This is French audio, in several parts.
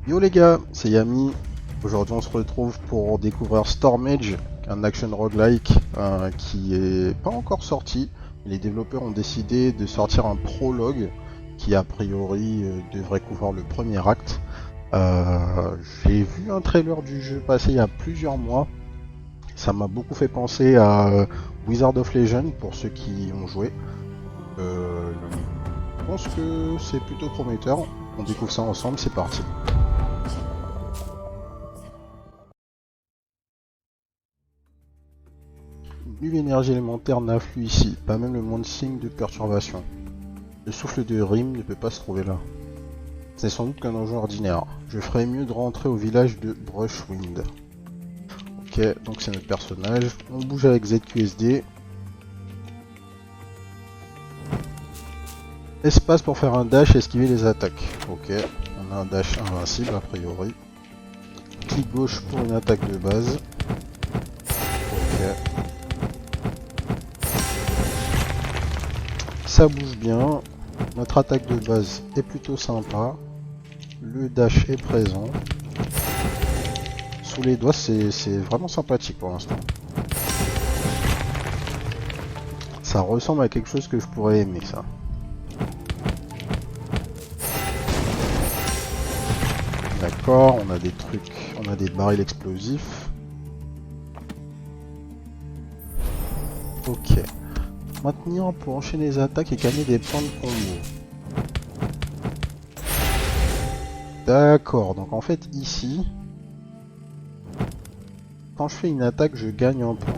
Yo les gars, c'est Yami. Aujourd'hui on se retrouve pour découvrir Stormage, un action roguelike qui est pas encore sorti. Les développeurs ont décidé de sortir un prologue qui a priori devrait couvrir le premier acte. J'ai vu un trailer du jeu passer il y a plusieurs mois. Ça m'a beaucoup fait penser à Wizard of Legend pour ceux qui ont joué. Je pense que c'est plutôt prometteur. On découvre ça ensemble, c'est parti. Nulle énergie élémentaire n'afflue ici, pas même le moindre signe de perturbation. Le souffle de Rim ne peut pas se trouver là. C'est sans doute qu'un enjeu ordinaire. Je ferais mieux de rentrer au village de Brushwind. Ok, donc c'est notre personnage. On bouge avec ZQSD. Espace pour faire un dash et esquiver les attaques. Ok, on a un dash invincible a priori. Clic gauche pour une attaque de base. Ok. Ça bouge bien, notre attaque de base est plutôt sympa, le dash est présent, sous les doigts c'est vraiment sympathique pour l'instant. Ça ressemble à quelque chose que je pourrais aimer ça. D'accord, on a des trucs, on a des barils explosifs. Ok. Maintenir pour enchaîner les attaques et gagner des points de combo. D'accord, donc en fait ici, quand je fais une attaque, je gagne un point.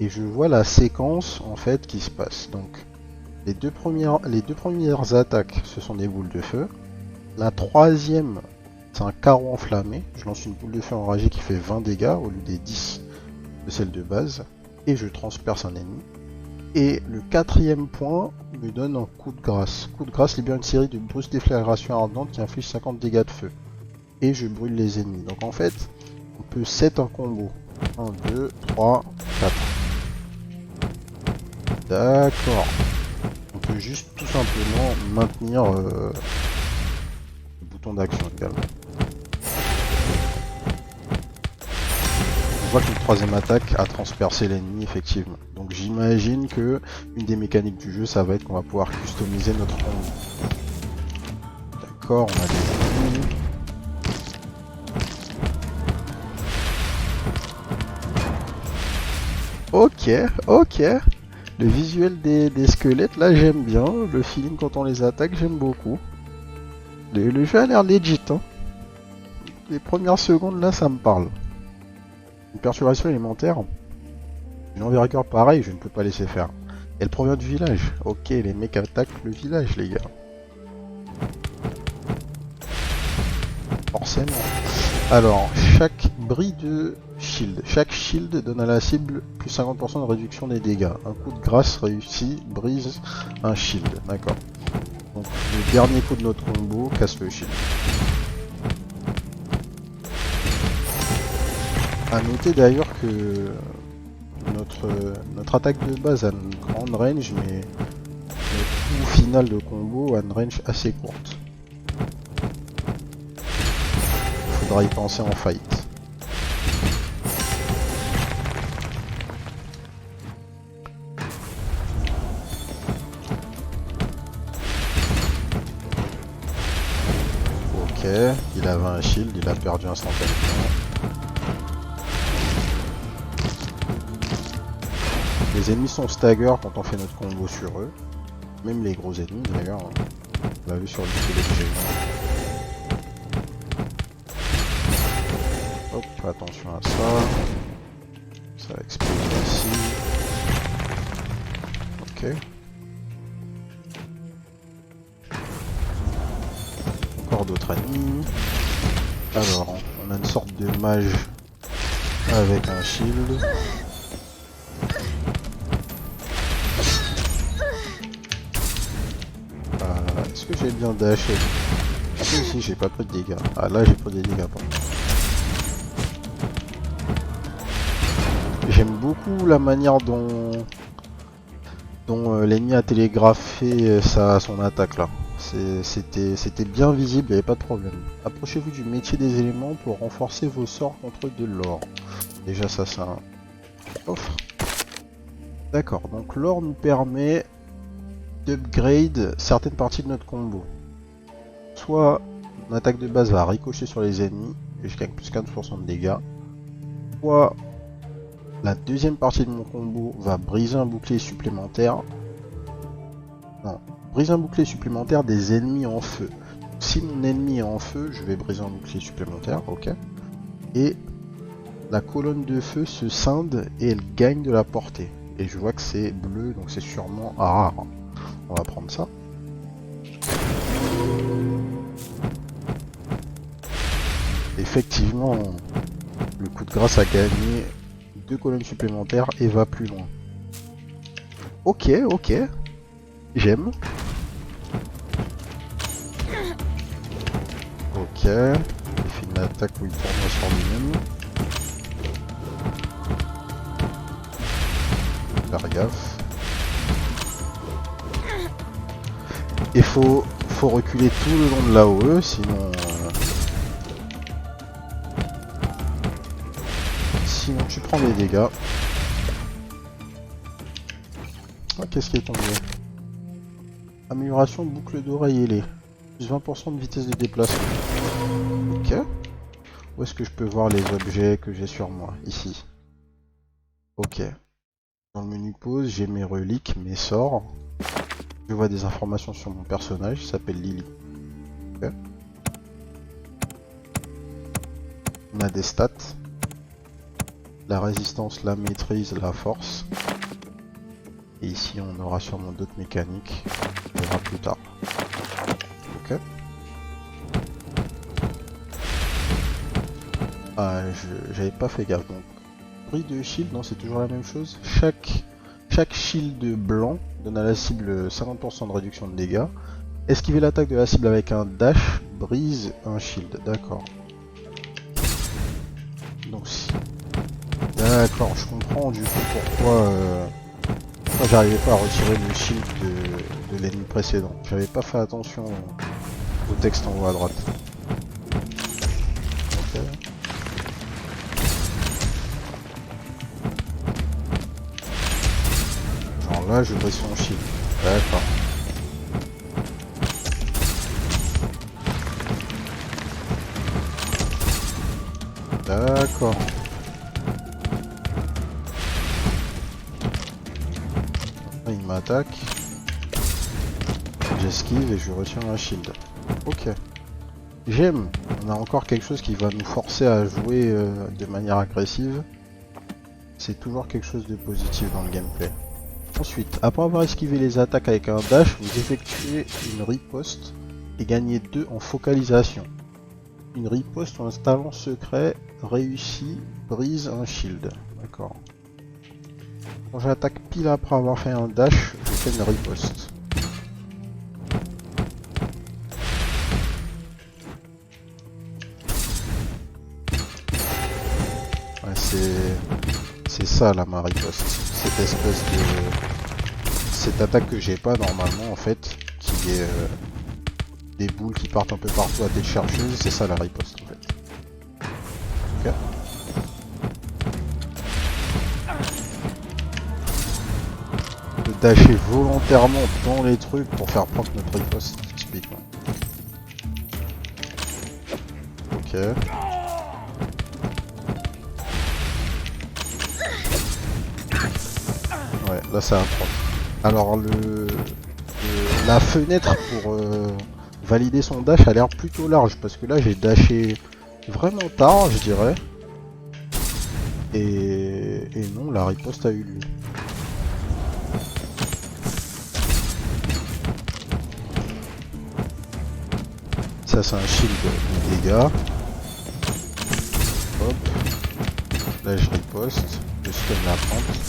Et je vois la séquence en fait qui se passe. Donc les deux premières attaques, ce sont des boules de feu. La troisième, c'est un carreau enflammé. Je lance une boule de feu enragée qui fait 20 dégâts au lieu des 10 de celle de base. Et je transperce un ennemi. Et le quatrième point me donne un coup de grâce. Coup de grâce libère une série de brusques déflagrations ardentes qui infligent 50 dégâts de feu. Et je brûle les ennemis. Donc en fait, on peut set un combo. 1, 2, 3, 4. D'accord. On peut juste tout simplement maintenir le bouton d'action également. On voit que le troisième attaque a transpercé l'ennemi effectivement. Donc j'imagine que une des mécaniques du jeu, ça va être qu'on va pouvoir customiser notre combo. D'accord, on a des ennemis. Ok, ok. Le visuel des squelettes là j'aime bien. Le feeling quand on les attaque j'aime beaucoup. Le jeu a l'air legit. Hein. Les premières secondes là ça me parle. Une perturbation élémentaire. Une envergure pareille, je ne peux pas laisser faire. Elle provient du village. Ok, les mecs attaquent le village, les gars. Forcément. Alors, chaque bris de shield. Chaque shield donne à la cible plus 50% de réduction des dégâts. Un coup de grâce réussi brise un shield. D'accord. Donc, le dernier coup de notre combo casse le shield. A noter d'ailleurs que notre attaque de base a une grande range, mais le coup final de combo a une range assez courte. Il faudra y penser en fight. Ok, il avait un shield, il a perdu instantanément. Les ennemis sont stagger quand on fait notre combo sur eux. Même les gros ennemis d'ailleurs. On l'a vu sur le squelette géant. Hop, attention à ça. Ça va exploser ici. Ok. Encore d'autres ennemis. Alors, on a une sorte de mage avec un shield. Est-ce que j'ai bien dashé? Si, j'ai pas pris de dégâts. Ah là, j'ai pris des dégâts. J'aime beaucoup la manière dont l'ennemi a télégraphé son attaque là. C'était bien visible, il n'y avait pas de problème. Approchez-vous du métier des éléments pour renforcer vos sorts contre de l'or. Déjà ça c'est un offre. D'accord, donc l'or nous permet d'upgrade certaines parties de notre combo. Soit mon attaque de base va ricocher sur les ennemis et je gagne plus 15% de dégâts. Soit la deuxième partie de mon combo va briser un bouclier supplémentaire. Non, briser un bouclier supplémentaire des ennemis en feu. Si mon ennemi est en feu, je vais briser un bouclier supplémentaire, ok. Et la colonne de feu se scinde et elle gagne de la portée. Et je vois que c'est bleu, donc c'est sûrement rare. On va prendre ça. Effectivement, le coup de grâce a gagné 2 colonnes supplémentaires et va plus loin. Ok, ok. J'aime. Ok. Il fait une attaque où il tourne sur lui-même. Faire gaffe. Et faut reculer tout le long de l'AOE, sinon... Sinon tu prends des dégâts. Ah, qu'est-ce qui est tombé? Amélioration boucle d'oreille ailée. Plus 20% de vitesse de déplacement. Ok. Où est-ce que je peux voir les objets que j'ai sur moi? Ici. Ok. Dans le menu pause, j'ai mes reliques, mes sorts. Je vois des informations sur mon personnage, il s'appelle Lily. Ok. On a des stats. La résistance, la maîtrise, la force. Et ici on aura sûrement d'autres mécaniques. On verra plus tard. Ok. Ah, j'avais pas fait gaffe. Donc, prix de shield, non, c'est toujours la même chose. Chaque shield blanc donne à la cible 50% de réduction de dégâts. Esquiver l'attaque de la cible avec un dash brise un shield. D'accord. Donc si. D'accord, je comprends du coup pourquoi j'arrivais pas à retirer le shield de l'ennemi précédent. J'avais pas fait attention au texte en haut à droite. Ok. Genre là, je brise son shield. D'accord. D'accord. Il m'attaque. J'esquive et je retiens un shield. Ok. J'aime. On a encore quelque chose qui va nous forcer à jouer de manière agressive. C'est toujours quelque chose de positif dans le gameplay. Ensuite, après avoir esquivé les attaques avec un dash, vous effectuez une riposte et gagnez 2 en focalisation. Une riposte ou un talent secret réussi brise un shield. D'accord. Quand j'attaque pile après avoir fait un dash, je fais une riposte. Ouais, c'est ça là ma riposte. Cette espèce de... Cette attaque que j'ai pas normalement en fait, qui est des boules qui partent un peu partout à tête chercheuse, c'est ça la riposte en fait. Ok. De dasher volontairement dans les trucs pour faire proc notre riposte, typiquement. Ok. Ouais, là c'est un proc. Alors la fenêtre pour valider son dash a l'air plutôt large parce que là j'ai dashé vraiment tard, je dirais. Et non, la riposte a eu lieu. Ça c'est un shield de dégâts. Hop. Là je riposte. Je stun la pente.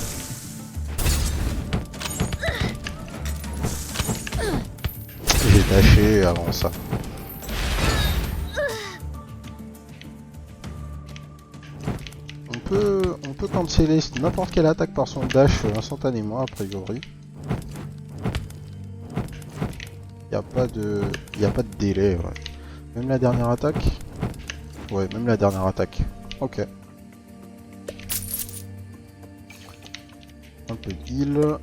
J'ai dashé avant ça. On peut canceller n'importe quelle attaque par son dash instantanément a priori. y a pas de, y a pas de délai. Ouais. Même la dernière attaque. Ouais, même la dernière attaque. Ok. Un peu d'heal.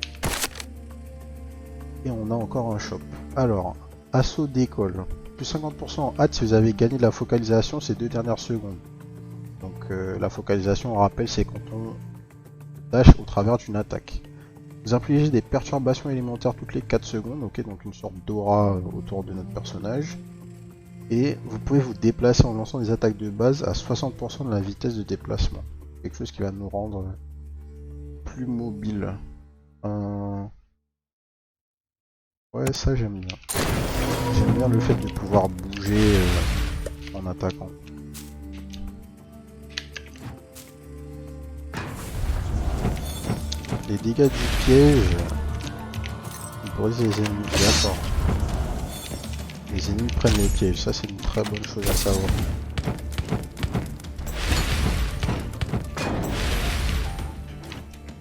Et on a encore un shop. Alors, assaut d'école. Plus 50% en hâte si vous avez gagné de la focalisation ces 2 dernières secondes. Donc la focalisation, on rappelle, c'est quand on dash au travers d'une attaque. Vous infligez des perturbations élémentaires toutes les 4 secondes, ok, donc une sorte d'aura autour de notre personnage. Et vous pouvez vous déplacer en lançant des attaques de base à 60% de la vitesse de déplacement. Quelque chose qui va nous rendre plus mobile. Ouais, ça j'aime bien. J'aime bien le fait de pouvoir bouger en attaquant. Les dégâts du piège, ils brisent les ennemis. D'accord. Les ennemis prennent les pièges, ça c'est une très bonne chose à savoir.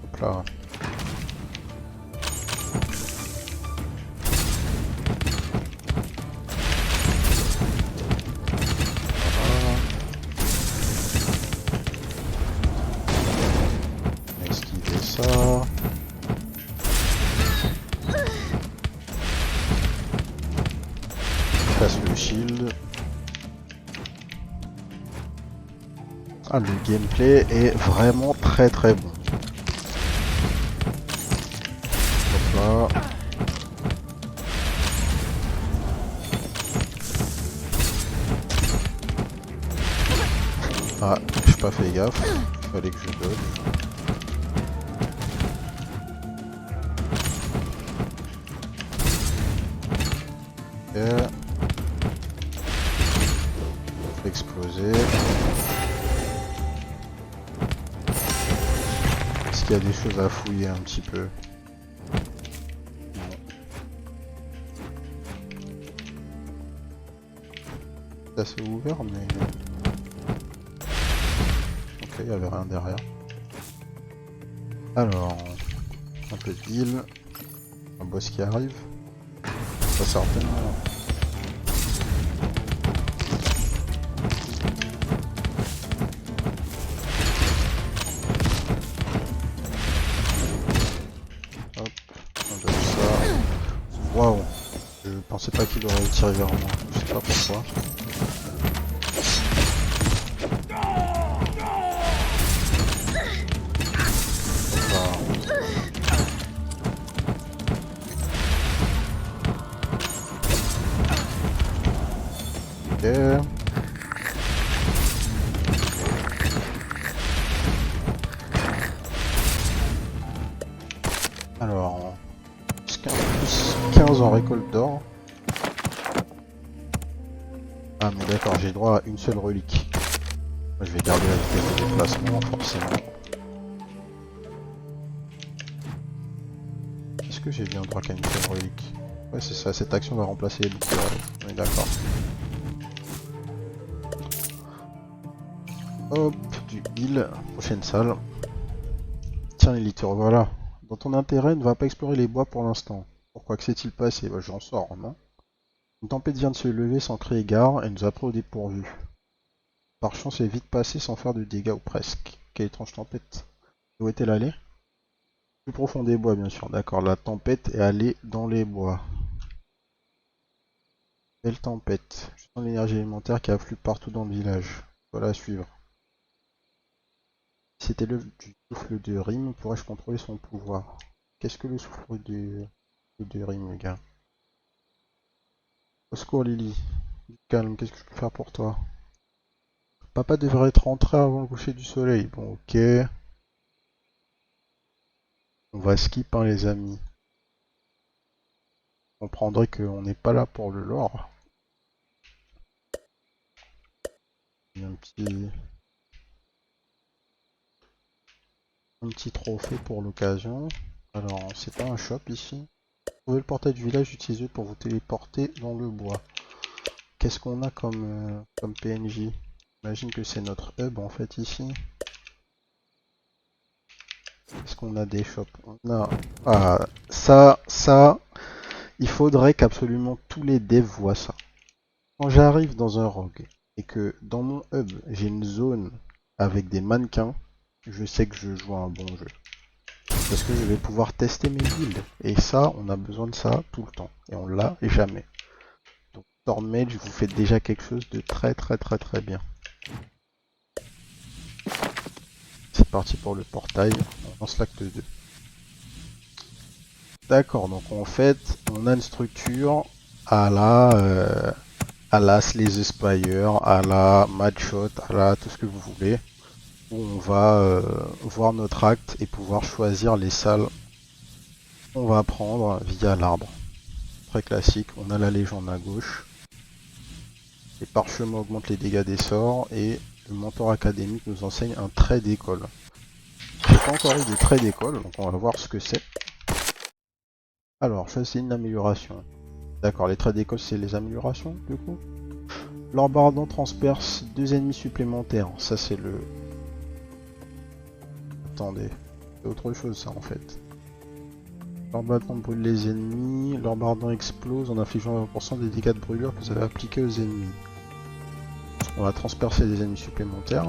Hop là. Ça. Passe le shield. Ah, le gameplay est vraiment très très bon. Hop là. Ah, j'ai pas fait gaffe. Fallait que je dodge. Exploser. Est-ce qu'il y a des choses à fouiller un petit peu? Ça c'est ouvert mais... Ok, il n'y avait rien derrière. Alors... Un peu d'heal. Un boss qui arrive. Pas certainement. Waouh, je pensais pas qu'il aurait tiré vers moi, je sais pas pourquoi. Ok. Alors, plus 15 en récolte d'or. Ah mais d'accord, j'ai droit à une seule relique. Moi, je vais garder la vitesse de déplacement, forcément. Est-ce que j'ai bien droit qu'à une seule relique? Ouais c'est ça, cette action va remplacer les boucles de relique. On est d'accord. Hop, du heal, prochaine salle. Tiens l'élite, voilà. Dans ton intérêt, ne va pas explorer les bois pour l'instant. Pourquoi que s'est-il passé? Bah, j'en sors, non? Une tempête vient de se lever sans crier gare et nous a pris au dépourvu. Par chance, elle est vite passée sans faire de dégâts ou presque. Quelle étrange tempête. Où est-elle allée? Plus profond des bois, bien sûr. D'accord, la tempête est allée dans les bois. Belle tempête. Je sens l'énergie élémentaire qui afflue partout dans le village. Voilà à suivre. Si c'était l'œuvre du souffle de Rime, pourrais-je contrôler son pouvoir? Qu'est-ce que le souffle de Rime, les gars? Au secours, Lily. Calme, qu'est-ce que je peux faire pour toi? Papa devrait être rentré avant le coucher du soleil. Bon, ok. On va skip, hein, les amis. Vous comprendrez qu'on n'est pas là pour le lore. Il y a un petit trophée pour l'occasion. Alors, c'est pas un shop ici. Trouvez le portail du village, utilisez pour vous téléporter dans le bois. Qu'est-ce qu'on a comme PNJ? J'imagine que c'est notre hub en fait ici. Est-ce qu'on a des shops? On a... Ah, ça, il faudrait qu'absolument tous les devs voient ça. Quand j'arrive dans un rogue et que dans mon hub j'ai une zone avec des mannequins, je sais que je joue à un bon jeu. Parce que je vais pouvoir tester mes builds. Et ça, on a besoin de ça tout le temps. Et on l'a jamais. Donc Stormmage vous fait déjà quelque chose de très bien. C'est parti pour le portail, on lance l'acte 2. D'accord, donc en fait, on a une structure à la Slay Spire, à la Matchshot, à la tout ce que vous voulez, où on va voir notre acte et pouvoir choisir les salles qu'on va prendre via l'arbre. Très classique, on a la légende à gauche, les parchemins augmentent les dégâts des sorts et le mentor académique nous enseigne un trait d'école. J'ai pas encore eu de trait d'école, donc on va voir ce que c'est. Alors, ça c'est une amélioration. D'accord, les traits d'école c'est les améliorations du coup. L'orbe ardent transperce 2 ennemis supplémentaires. Ça c'est le... Attendez, c'est autre chose ça en fait. L'orbe ardent brûle les ennemis. L'orbe ardent explose en infligeant 20% des dégâts de brûlure que vous avez appliqués aux ennemis. On va transpercer des ennemis supplémentaires.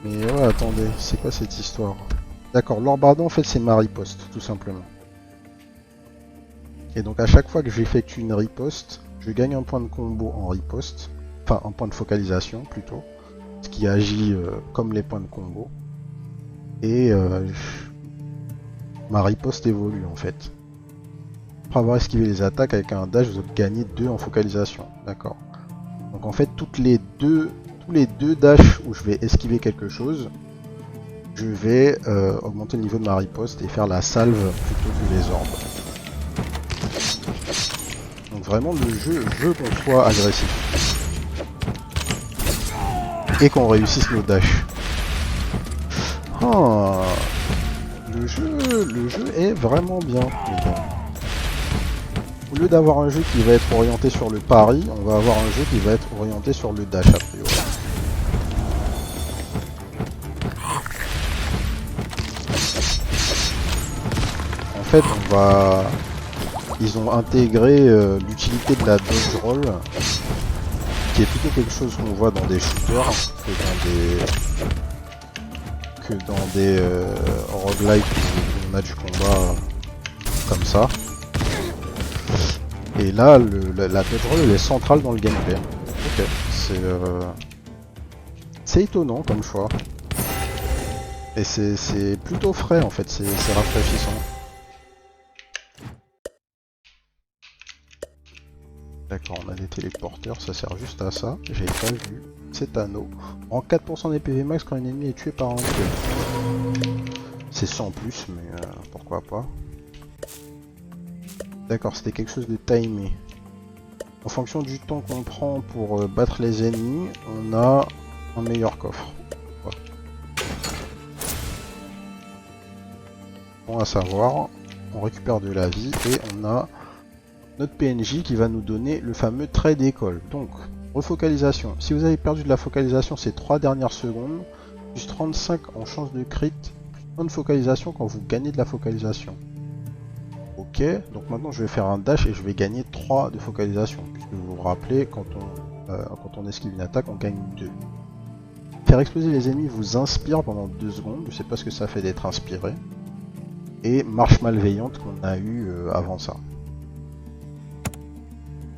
Mais ouais, attendez, c'est quoi cette histoire? D'accord, l'orbe ardent en fait c'est ma riposte, tout simplement. Et donc à chaque fois que j'effectue une riposte, je gagne un point de combo en riposte, enfin un point de focalisation plutôt, ce qui agit comme les points de combo. Et ma riposte évolue en fait. Après avoir esquivé les attaques avec un dash, vous gagnez 2 en focalisation, d'accord. Donc en fait tous les deux dashs où je vais esquiver quelque chose, je vais augmenter le niveau de ma riposte et faire la salve plutôt que les orbes. Donc vraiment le jeu veut qu'on soit agressif. Et qu'on réussisse nos dashs. Ah, le jeu est vraiment bien. Au lieu d'avoir un jeu qui va être orienté sur le pari, on va avoir un jeu qui va être orienté sur le dash a priori. En fait, ils ont intégré l'utilité de la dodge roll, qui est plutôt quelque chose qu'on voit dans des shooters que dans des roguelites ou match combat comme ça. Et là, la dodge roll elle est centrale dans le gameplay. Ok, c'est étonnant comme choix. Et c'est plutôt frais en fait, c'est rafraîchissant. D'accord, on a des téléporteurs, ça sert juste à ça. J'avais pas vu. C'est anneau. En 4% des PV max quand un ennemi est tué par un kill. C'est 100 plus, mais pourquoi pas. D'accord, c'était quelque chose de timé. En fonction du temps qu'on prend pour battre les ennemis, on a un meilleur coffre. Ouais. Bon à savoir, on récupère de la vie et on a notre PNJ qui va nous donner le fameux trait d'école. Donc, refocalisation. Si vous avez perdu de la focalisation ces 3 dernières secondes, plus 35 en chance de crit, plus 1 de focalisation quand vous gagnez de la focalisation. Ok, donc maintenant je vais faire un dash et je vais gagner 3 de focalisation. Puisque vous vous rappelez, quand on esquive une attaque, on gagne 2. Faire exploser les ennemis vous inspire pendant 2 secondes. Je sais pas ce que ça fait d'être inspiré. Et marche malveillante qu'on a eu avant ça.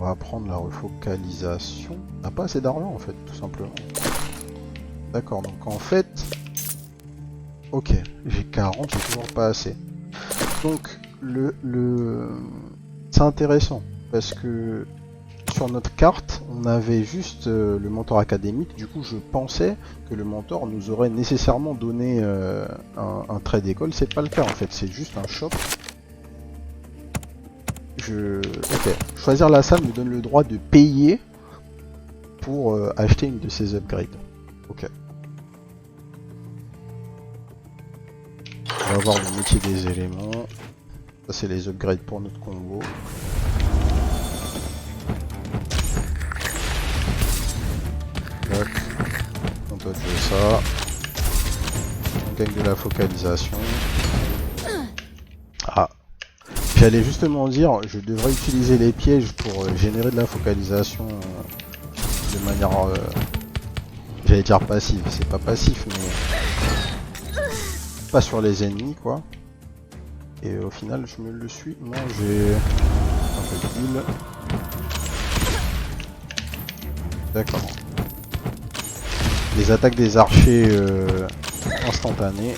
On va prendre la refocalisation. On n'a pas assez d'argent en fait, tout simplement. D'accord, donc en fait... Ok, j'ai 40, j'ai toujours pas assez. Donc, c'est intéressant, parce que sur notre carte, on avait juste le mentor académique. Du coup, je pensais que le mentor nous aurait nécessairement donné un trait d'école. C'est pas le cas en fait, c'est juste un shop. Ok, choisir la salle me donne le droit de payer pour acheter une de ces upgrades. Ok. On va voir le métier des éléments. Ça c'est les upgrades pour notre combo. Hop. On dodge ça. On gagne de la focalisation. Ah. J'allais justement dire, je devrais utiliser les pièges pour générer de la focalisation de manière, j'allais dire passive, c'est pas passif, mais pas sur les ennemis quoi. Et au final, je me le suis mangé. Un peu de bulle. D'accord. Les attaques des archers instantanées.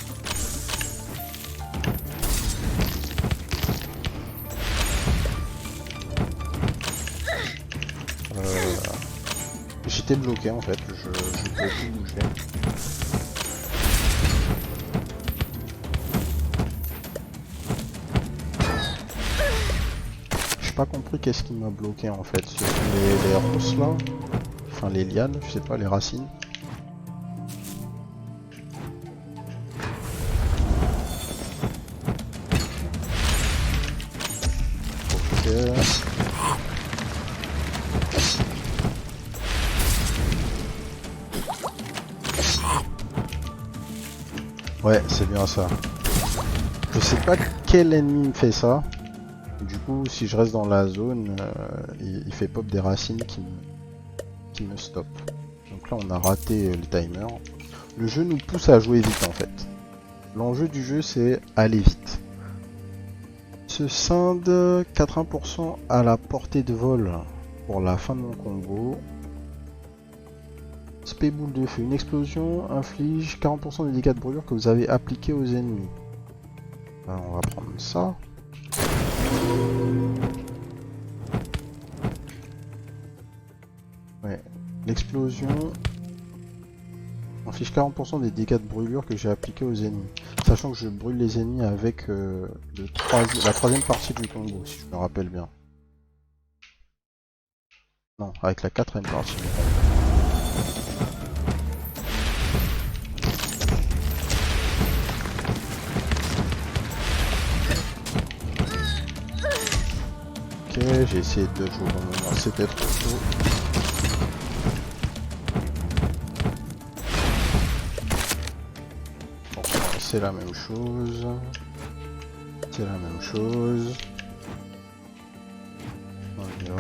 J'étais bloqué en fait, je pouvais plus bouger. J'ai pas compris qu'est-ce qui m'a bloqué en fait. Ce sont les ronces là. Enfin les lianes, je sais pas, les racines. Ok. Ouais, c'est bien ça. Je sais pas quel ennemi me fait ça. Du coup, si je reste dans la zone, il fait pop des racines qui me stoppent. Donc là, on a raté le timer. Le jeu nous pousse à jouer vite en fait. L'enjeu du jeu, c'est aller vite. Se scinde 80% à la portée de vol pour la fin de mon combo. Spé boule de feu. Une explosion inflige 40% des dégâts de brûlure que vous avez appliqués aux ennemis. Alors, on va prendre ça. Ouais. L'explosion inflige 40% des dégâts de brûlure que j'ai appliqués aux ennemis. Sachant que je brûle les ennemis avec la troisième partie du combo, si je me rappelle bien. Non, avec la quatrième partie du combo. Ok, j'ai essayé de jouer au bon moment, c'était trop tôt. Bon, c'est la même chose. C'est la même chose. On y va.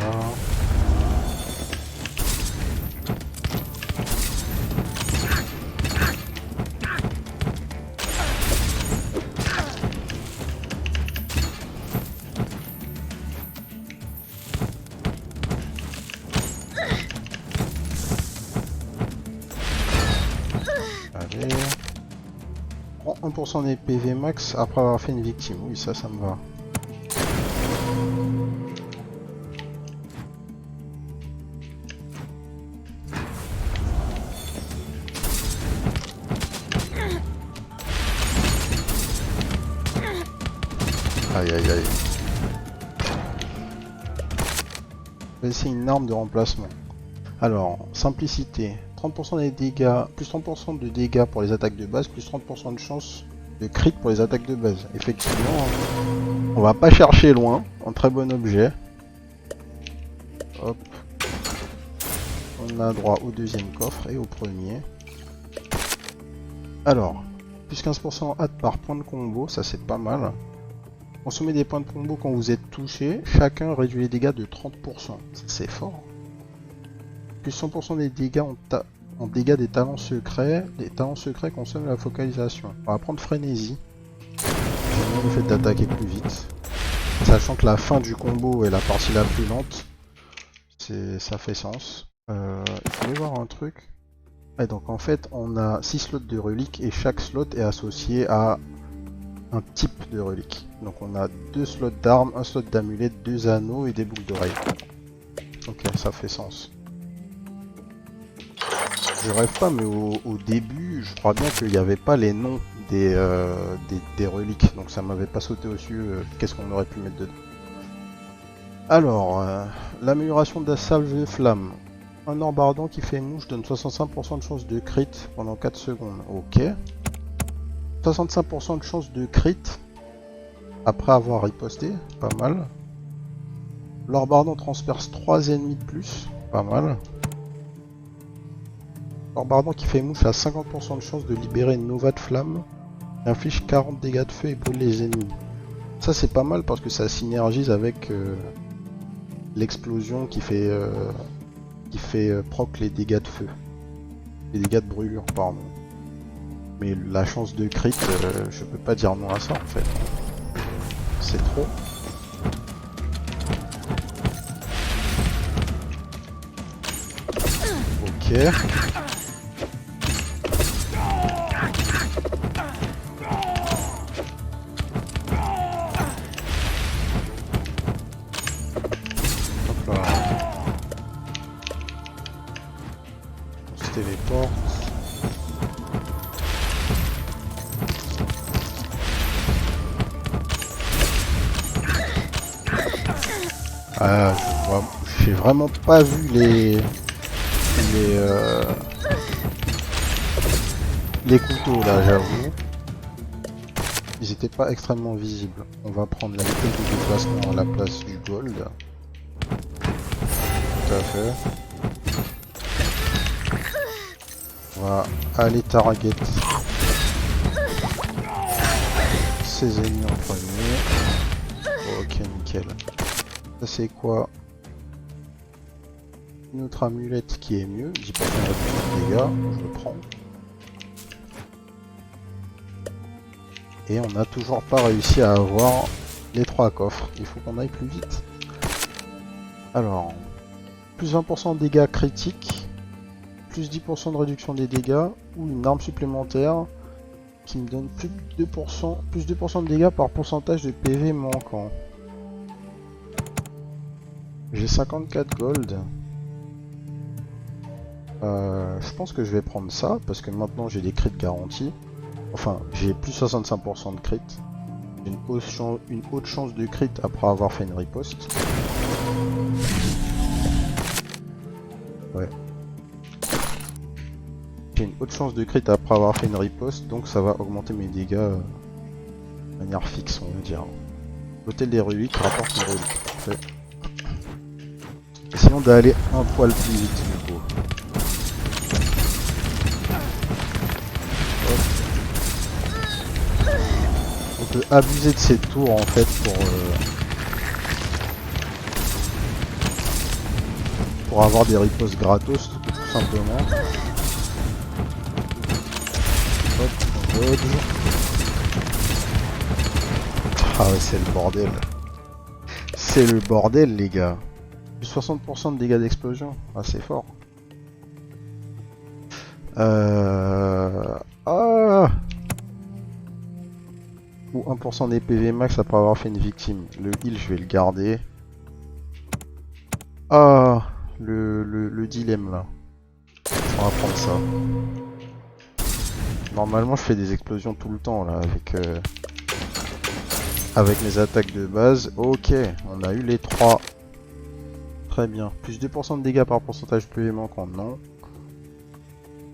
Allez. Prends 1% des PV max après avoir fait une victime. Oui, ça me va. Aïe aïe aïe. C'est une arme de remplacement. Alors, simplicité. 30% des dégâts, plus 30% de dégâts pour les attaques de base, plus 30% de chance de crit pour les attaques de base. Effectivement, on va pas chercher loin. Un très bon objet. Hop. On a droit au deuxième coffre et au premier. Alors, plus 15% add par point de combo, ça c'est pas mal. Consommez des points de combo quand vous êtes touché. Chacun réduit les dégâts de 30%. C'est fort. Plus 100% des dégâts en dégâts des talents secrets. Les talents secrets consomment la focalisation. On va prendre frénésie. J'aime bien le fait d'attaquer plus vite. Sachant que la fin du combo est la partie la plus lente. Ça fait sens. Il fallait voir un truc. Et donc en fait on a 6 slots de reliques et chaque slot est associé à un type de relique. Donc on a 2 slots d'armes, un slot d'amulette, 2 anneaux et des boucles d'oreilles. Ok, ça fait sens. Je rêve pas, mais au début, je crois bien qu'il n'y avait pas les noms des reliques. Donc ça m'avait pas sauté aux yeux. Qu'est-ce qu'on aurait pu mettre dedans? Alors, l'amélioration de la salve de flamme. Un orbe ardent qui fait mouche donne 65% de chance de crit pendant 4 secondes. Ok. 65% de chance de crit après avoir riposté, pas mal. L'orbe ardent transperce 3 ennemis de plus, pas mal. L'orbe ardent qui fait mouche a 50% de chance de libérer une nova de flamme, inflige 40 dégâts de feu et brûle les ennemis. Ça c'est pas mal parce que ça synergise avec l'explosion qui fait proc les dégâts de feu. Les dégâts de brûlure, pardon. Mais la chance de crit, je peux pas dire non à ça en fait. C'est trop. Ok. Hop là. On se téléporte. Ah, j'ai vraiment pas vu les couteaux là, j'avoue. Ils étaient pas extrêmement visibles. On va prendre la vitesse de déplacement à la place du gold. Tout à fait. On va aller target ces ennemis en premier. Ok, nickel. Ça c'est quoi? Une autre amulette qui est mieux. 10% de dégâts, je le prends. Et on n'a toujours pas réussi à avoir les 3 coffres. Il faut qu'on aille plus vite. Alors, plus 20% de dégâts critiques, plus 10% de réduction des dégâts, ou une arme supplémentaire qui me donne plus 2% de dégâts par pourcentage de PV manquant. J'ai 54 gold. Je pense que je vais prendre ça, parce que maintenant j'ai des crits garantis. Enfin, j'ai plus 65% de crit. J'ai une haute chance de crit après avoir fait une riposte. Ouais. J'ai une haute chance de crit après avoir fait une riposte, donc ça va augmenter mes dégâts de manière fixe, on va dire. L'hôtel des reliques rapporte une relique. Parfait. Essayons d'aller un poil plus vite du coup. On peut abuser de ces tours en fait pour avoir des ripostes gratos tout simplement. Hop, on dodge. Ah ouais, c'est le bordel. C'est le bordel les gars. Plus 60% de dégâts d'explosion. Ah c'est fort. Ah, ou 1% des PV max après avoir fait une victime. Le heal, je vais le garder. Ah, le dilemme là. On va prendre ça. Normalement, je fais des explosions tout le temps là avec mes attaques de base. Ok, on a eu les 3. Très bien. Plus 2% de dégâts par pourcentage de PV manquant, non.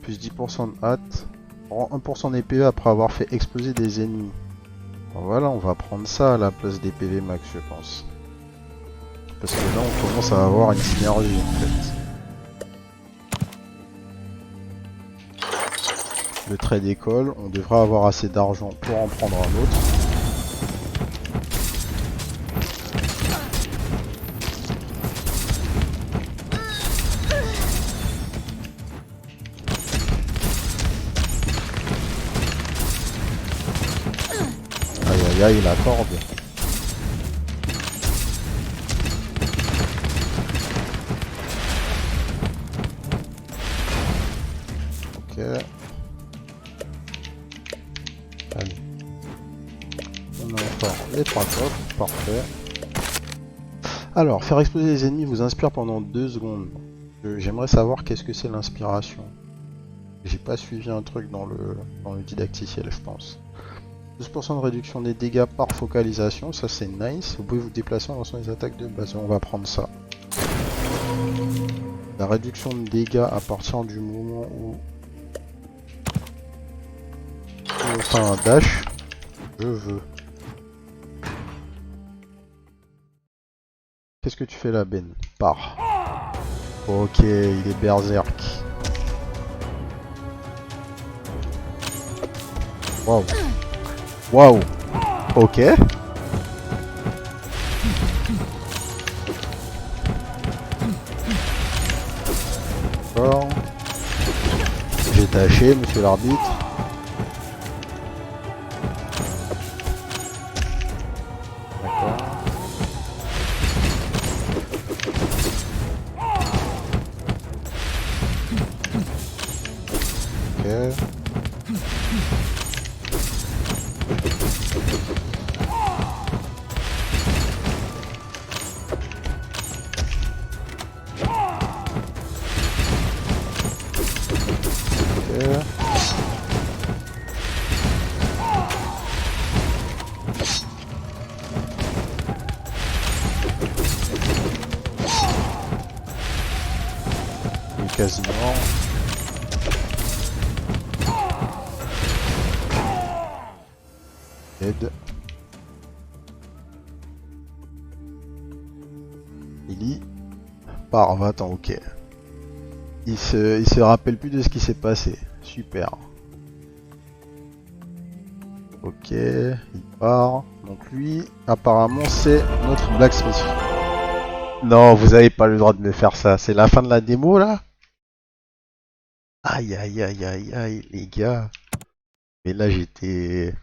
Plus 10% de hâte. Rend 1% des PV après avoir fait exploser des ennemis. Voilà, on va prendre ça à la place des PV max, je pense. Parce que là, on commence à avoir une synergie, en fait. Le trait d'école, on devrait avoir assez d'argent pour en prendre un autre. Aïe aïe aïe, la corde. Ok. Allez. On a encore les 3 coffres, parfait. Alors, faire exploser les ennemis vous inspire pendant 2 secondes. J'aimerais savoir qu'est-ce que c'est l'inspiration. J'ai pas suivi un truc dans le didacticiel, je pense. 12% de réduction des dégâts par focalisation, ça c'est nice. Vous pouvez vous déplacer en lançant les attaques de base. On va prendre ça. La réduction de dégâts à partir du moment où on fait un dash, je veux. Qu'est-ce que tu fais là, Ben? Pars. Ok, il est berserk. Waouh. Waouh. Ok. D'accord. J'ai tâché, monsieur l'arbitre. D'accord. Ok. Ok. Il est quasi mort. Aide. Il part. Attends, ok. Il se rappelle plus de ce qui s'est passé. Super. Ok, il part. Donc lui, apparemment, c'est notre blacksmith. Non, vous avez pas le droit de me faire ça. C'est la fin de la démo là? Aïe aïe aïe aïe aïe, les gars. Mais là, j'étais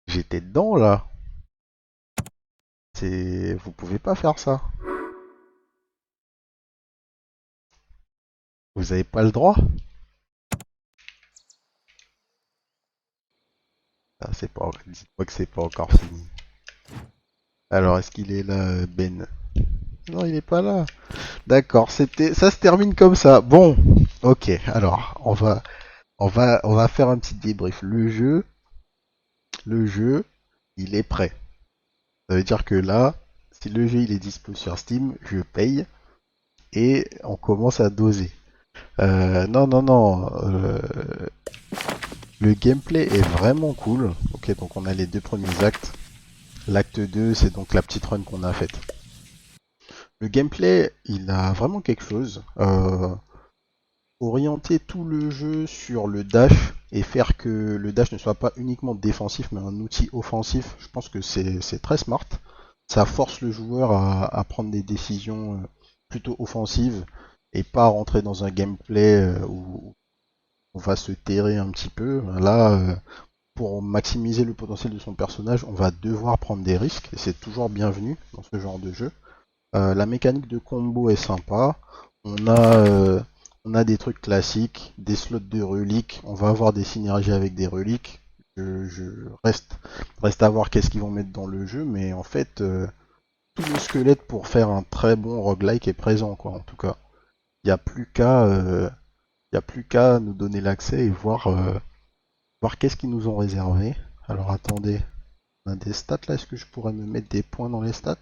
dedans là. Vous pouvez pas faire ça. Vous avez pas le droit. Ah, c'est pas. Dites-moi que c'est pas encore fini. Alors, est-ce qu'il est là, Ben? Non, il est pas là. D'accord, ça se termine comme ça. Bon, ok. Alors, on va faire un petit débrief. Le jeu, il est prêt. Ça veut dire que là, si le jeu il est dispo sur Steam, je paye et on commence à doser. Non, non, non. Le gameplay est vraiment cool. Ok, donc on a les deux premiers actes. L'acte 2, c'est donc la petite run qu'on a faite. Le gameplay, il a vraiment quelque chose. Orienter tout le jeu sur le dash et faire que le dash ne soit pas uniquement défensif mais un outil offensif, je pense que c'est très smart. Ça force le joueur à prendre des décisions plutôt offensives et pas rentrer dans un gameplay où on va se terrer un petit peu. Là, pour maximiser le potentiel de son personnage, on va devoir prendre des risques et c'est toujours bienvenu dans ce genre de jeu. La mécanique de combo est sympa. On a, euh, on a des trucs classiques, des slots de reliques. On va avoir des synergies avec des reliques. Je reste à voir qu'est-ce qu'ils vont mettre dans le jeu, mais en fait, tout le squelette pour faire un très bon roguelike est présent, quoi. En tout cas, il n'y a plus qu'à nous donner l'accès et voir qu'est-ce qu'ils nous ont réservé. Alors attendez, on a des stats là. Est-ce que je pourrais me mettre des points dans les stats?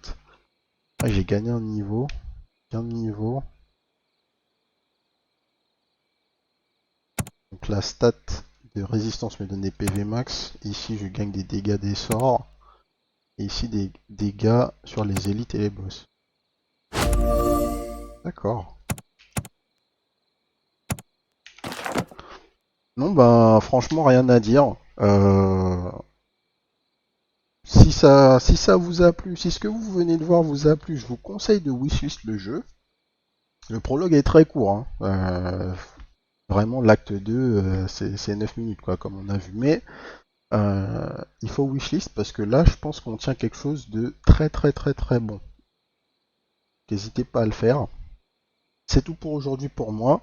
Ah, j'ai gagné un niveau. Gain de niveau. Donc la stat de résistance me donne des PV max. Ici, je gagne des dégâts des sorts. Et ici, des dégâts sur les élites et les boss. D'accord. Non, ben, franchement, rien à dire. Si ça vous a plu, si ce que vous venez de voir vous a plu, je vous conseille de wishlist le jeu. Le prologue est très court, hein. Vraiment, l'acte 2, c'est 9 minutes, quoi, comme on a vu. Mais il faut wishlist parce que là, je pense qu'on tient quelque chose de très très très très bon. N'hésitez pas à le faire. C'est tout pour aujourd'hui pour moi.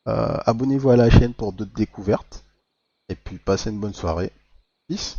Abonnez-vous à la chaîne pour d'autres découvertes. Et puis passez une bonne soirée. Peace.